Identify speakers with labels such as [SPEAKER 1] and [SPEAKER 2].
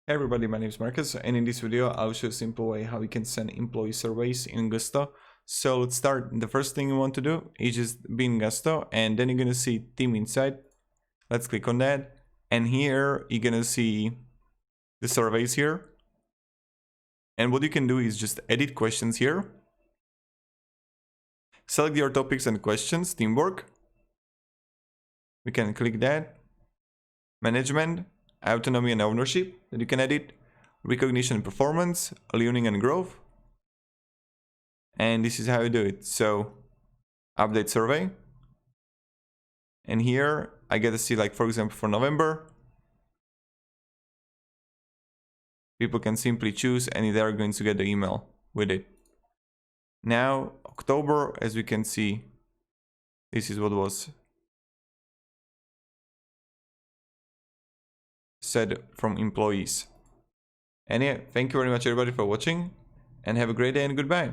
[SPEAKER 1] Hey everybody, my name is Marcus, and in this video I'll show you a simple way how you can send employee surveys in Gusto. So let's start. The first thing you want to do is just be in Gusto, and then you're gonna see Team Insight. Let's click on that, and here you're gonna see the surveys here. And what you can do is just edit questions here. Select your topics and questions, teamwork. We can click that. Management, autonomy and ownership that you can edit, recognition and performance, learning and growth. And this is how you do it. So update survey, and here I get to see, like, for example, for November, people can simply choose and they're going to get the email with it. Now October, as we can see, this is what was said from employees. And yeah, thank you very much everybody for watching, and have a great day and goodbye.